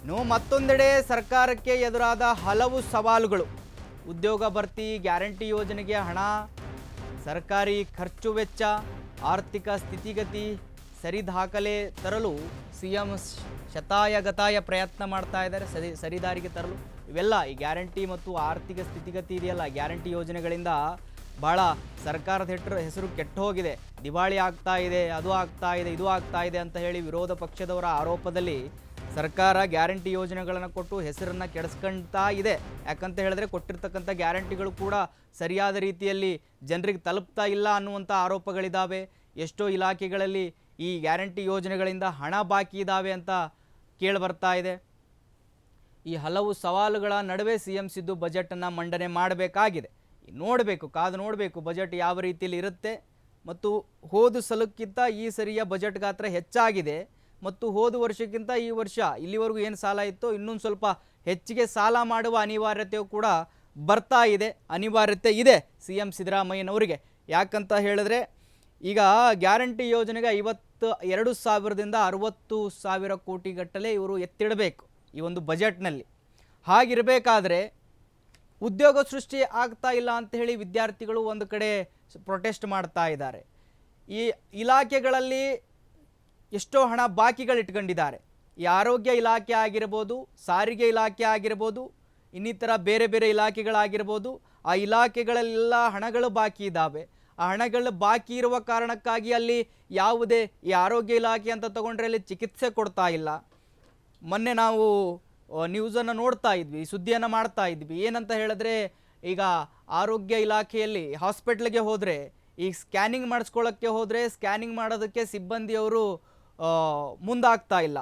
ಇನ್ನು ಮತ್ತೊಂದೆಡೆ ಸರ್ಕಾರಕ್ಕೆ ಎದುರಾದ ಹಲವು ಸವಾಲುಗಳು. ಉದ್ಯೋಗ ಭರ್ತಿ, ಗ್ಯಾರಂಟಿ ಯೋಜನೆಗೆ ಹಣ, ಸರ್ಕಾರಿ ಖರ್ಚು ವೆಚ್ಚ, ಆರ್ಥಿಕ ಸ್ಥಿತಿಗತಿ ಸರಿದಾಖಲೆ ತರಲು ಸಿಎಂ ಶತಾಯಗತಾಯ ಪ್ರಯತ್ನ ಮಾಡ್ತಾ ಇದ್ದಾರೆ, ಸರಿದಾರಿಗೆ ತರಲು. ಇವೆಲ್ಲ ಈ ಗ್ಯಾರಂಟಿ ಮತ್ತು ಆರ್ಥಿಕ ಸ್ಥಿತಿಗತಿ ಇದೆಯಲ್ಲ, ಗ್ಯಾರಂಟಿ ಯೋಜನೆಗಳಿಂದ ಭಾಳ ಸರ್ಕಾರದ ಹೆಸರು ಕೆಟ್ಟು ಹೋಗಿದೆ. ದಿವಾಳಿ ಆಗ್ತಾ ಇದೆ, ಅದು ಆಗ್ತಾ ಇದೆ, ಇದು ಆಗ್ತಾ ಇದೆ ಅಂತ ಹೇಳಿ ವಿರೋಧ ಪಕ್ಷದವರ ಆರೋಪದಲ್ಲಿ ಸರ್ಕಾರ ಗ್ಯಾರಂಟಿ ಯೋಜನೆಗಳನ್ನು ಕೊಟ್ಟು ಹೆಸರನ್ನು ಕೆಡಿಸ್ಕೊಳ್ತಾ ಇದೆ. ಯಾಕಂತ ಹೇಳಿದ್ರೆ ಕೊಟ್ಟಿರ್ತಕ್ಕಂಥ ಗ್ಯಾರಂಟಿಗಳು ಕೂಡ ಸರಿಯಾದ ರೀತಿಯಲ್ಲಿ ಜನರಿಗೆ ತಲುಪ್ತಾ ಇಲ್ಲ ಅನ್ನುವಂಥ ಆರೋಪಗಳಿದ್ದಾವೆ. ಎಷ್ಟೋ ಇಲಾಖೆಗಳಲ್ಲಿ ಈ ಗ್ಯಾರಂಟಿ ಯೋಜನೆಗಳಿಂದ ಹಣ ಬಾಕಿ ಇದ್ದಾವೆ ಅಂತ ಕೇಳಿಬರ್ತಾ ಇದೆ. ಈ ಹಲವು ಸವಾಲುಗಳ ನಡುವೆ ಸಿಎಂ ಸಿದ್ದು ಬಜೆಟನ್ನು ಮಂಡನೆ ಮಾಡಬೇಕಾಗಿದೆ. ನೋಡಬೇಕು, ಕಾದು ನೋಡಬೇಕು ಬಜೆಟ್ ಯಾವ ರೀತಿಯಲ್ಲಿ ಇರುತ್ತೆ. ಮತ್ತು ಹೋದ ಸಲಕ್ಕಿಂತ ಈ ಸರಿಯ ಬಜೆಟ್ ಗಾತ್ರ ಹೆಚ್ಚಾಗಿದೆ ಮತ್ತು ಹೋದ ವರ್ಷಕ್ಕಿಂತ ಈ ವರ್ಷ ಇಲ್ಲಿವರೆಗೂ ಏನು ಸಾಲ ಇತ್ತೋ ಇನ್ನೊಂದು ಸ್ವಲ್ಪ ಹೆಚ್ಚಿಗೆ ಸಾಲ ಮಾಡುವ ಅನಿವಾರ್ಯತೆಯೂ ಕೂಡ ಬರ್ತಾ ಇದೆ, ಅನಿವಾರ್ಯತೆ ಇದೆ ಸಿಎಂ ಸಿದ್ದರಾಮಯ್ಯನವರಿಗೆ. ಯಾಕಂತ ಹೇಳಿದ್ರೆ ಈಗ ಗ್ಯಾರಂಟಿ ಯೋಜನೆಗೆ 52,000ದಿಂದ 60,000 ಕೋಟಿ ಗಟ್ಟಲೆ ಇವರು ಎತ್ತಿಡಬೇಕು ಈ ಒಂದು ಬಜೆಟ್ನಲ್ಲಿ. ಹಾಗಿರಬೇಕಾದ್ರೆ ಉದ್ಯೋಗ ಸೃಷ್ಟಿ ಆಗ್ತಾ ಇಲ್ಲ ಅಂತ ಹೇಳಿ ವಿದ್ಯಾರ್ಥಿಗಳು ಒಂದು ಕಡೆ ಪ್ರೊಟೆಸ್ಟ್ ಮಾಡ್ತಾ ಇದ್ದಾರೆ. ಈ ಇಲಾಖೆಗಳಲ್ಲಿ ಎಷ್ಟೋ ಹಣ ಬಾಕಿಗಳಿಟ್ಕೊಂಡಿದ್ದಾರೆ. ಈ ಆರೋಗ್ಯ ಇಲಾಖೆ ಆಗಿರ್ಬೋದು, ಸಾರಿಗೆ ಇಲಾಖೆ ಆಗಿರ್ಬೋದು, ಇನ್ನಿತರ ಬೇರೆ ಬೇರೆ ಇಲಾಖೆಗಳಾಗಿರ್ಬೋದು, ಆ ಇಲಾಖೆಗಳೆಲ್ಲ ಹಣಗಳು ಬಾಕಿ ಇದ್ದಾವೆ. ಆ ಹಣಗಳು ಬಾಕಿ ಇರುವ ಕಾರಣಕ್ಕಾಗಿ ಅಲ್ಲಿ ಯಾವುದೇ ಈ ಆರೋಗ್ಯ ಇಲಾಖೆ ಅಂತ ತಗೊಂಡ್ರೆ ಅಲ್ಲಿ ಚಿಕಿತ್ಸೆ ಕೊಡ್ತಾ ಇಲ್ಲ. ಮೊನ್ನೆ ನಾವು ನ್ಯೂಸನ್ನು ನೋಡ್ತಾ ಇದ್ವಿ, ಸುದ್ದಿಯನ್ನು ಮಾಡ್ತಾ ಇದ್ವಿ. ಏನಂತ ಹೇಳಿದ್ರೆ ಈಗ ಆರೋಗ್ಯ ಇಲಾಖೆಯಲ್ಲಿ ಹಾಸ್ಪಿಟ್ಲಿಗೆ ಹೋದರೆ ಈ ಸ್ಕ್ಯಾನಿಂಗ್ ಮಾಡಿಸ್ಕೊಳ್ಳೋಕ್ಕೆ ಹೋದರೆ ಸ್ಕ್ಯಾನಿಂಗ್ ಮಾಡೋದಕ್ಕೆ ಸಿಬ್ಬಂದಿಯವರು ಮುಂದಾಗ್ತಾ ಇಲ್ಲ.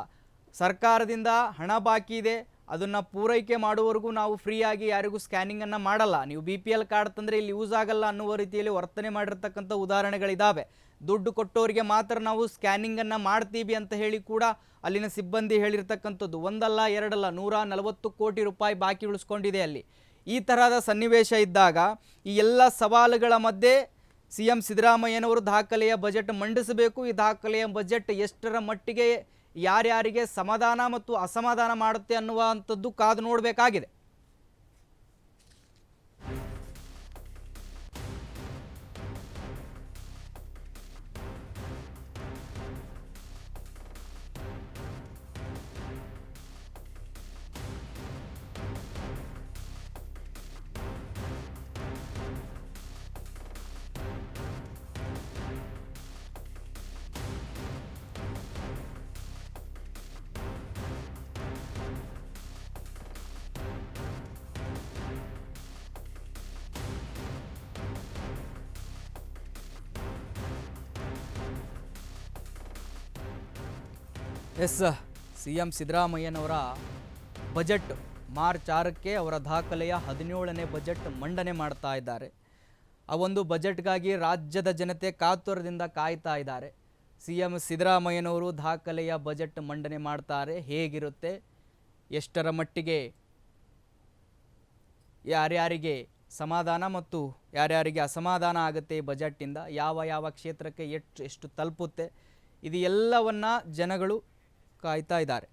ಸರ್ಕಾರದಿಂದ ಹಣ ಬಾಕಿ ಇದೆ, ಅದನ್ನು ಪೂರೈಕೆ ಮಾಡುವವರೆಗೂ ನಾವು ಫ್ರೀಯಾಗಿ ಯಾರಿಗೂ ಸ್ಕ್ಯಾನಿಂಗನ್ನು ಮಾಡಲ್ಲ, ನೀವು BPL ಕಾರ್ಡ್ ತಂದರೆ ಇಲ್ಲಿ ಯೂಸ್ ಆಗಲ್ಲ ಅನ್ನುವ ರೀತಿಯಲ್ಲಿ ವರ್ತನೆ ಮಾಡಿರ್ತಕ್ಕಂಥ ಉದಾಹರಣೆಗಳಿದ್ದಾವೆ. ದುಡ್ಡು ಕೊಟ್ಟವರಿಗೆ ಮಾತ್ರ ನಾವು ಸ್ಕ್ಯಾನಿಂಗನ್ನು ಮಾಡ್ತೀವಿ ಅಂತ ಹೇಳಿ ಕೂಡ ಅಲ್ಲಿನ ಸಿಬ್ಬಂದಿ ಹೇಳಿರ್ತಕ್ಕಂಥದ್ದು. ಒಂದಲ್ಲ ಎರಡಲ್ಲ 140 ಕೋಟಿ ರೂಪಾಯಿ ಬಾಕಿ ಉಳಿಸ್ಕೊಂಡಿದೆ ಅಲ್ಲಿ. ಈ ತರಹದ ಸನ್ನಿವೇಶ ಇದ್ದಾಗ ಈ ಎಲ್ಲ ಸವಾಲುಗಳ ಮಧ್ಯೆ ಸಿಎಂ ಸಿದ್ದರಾಮಯ್ಯನವರು ದಾಖಲೆಯ ಬಜೆಟ್ ಮಂಡಿಸಬೇಕು. ಈ ದಾಖಲೆಯ ಬಜೆಟ್ ಎಷ್ಟರ ಮಟ್ಟಿಗೆ ಯಾರ್ಯಾರಿಗೆ ಸಮಾಧಾನ ಮತ್ತು ಅಸಮಾಧಾನ ಮಾಡುತ್ತೆ ಅನ್ನುವಂಥದ್ದು ಕಾದು ನೋಡಬೇಕಾಗಿದೆ. ಸಿಎಂ ಸಿದ್ದರಾಮಯ್ಯನವರ ಬಜೆಟ್ ಮಾರ್ಚ್ 6ಕ್ಕೆ ಅವರ ದಾಖಲೆಯ 17ನೇ ಬಜೆಟ್ ಮಂಡನೆ ಮಾಡ್ತಾ ಇದ್ದಾರೆ. ಆ ಒಂದು ಬಜೆಟ್ಗಾಗಿ ರಾಜ್ಯದ ಜನತೆ ಕಾತುರದಿಂದ ಕಾಯ್ತಾ ಇದ್ದಾರೆ. ಸಿಎಂ ಸಿದ್ದರಾಮಯ್ಯನವರು ದಾಖಲೆಯ ಬಜೆಟ್ ಮಂಡನೆ ಮಾಡ್ತಾರೆ, ಹೇಗಿರುತ್ತೆ, ಎಷ್ಟರ ಮಟ್ಟಿಗೆ ಯಾರ್ಯಾರಿಗೆ ಸಮಾಧಾನ ಮತ್ತು ಯಾರ್ಯಾರಿಗೆ ಅಸಮಾಧಾನ ಆಗುತ್ತೆ ಈ ಬಜೆಟ್ಟಿಂದ, ಯಾವ ಯಾವ ಕ್ಷೇತ್ರಕ್ಕೆ ಎಷ್ಟು ತಲುಪುತ್ತೆ, ಇದು ಎಲ್ಲವನ್ನು ಜನಗಳು ಕಾಯ್ತಾ ಇದ್ದಾರೆ.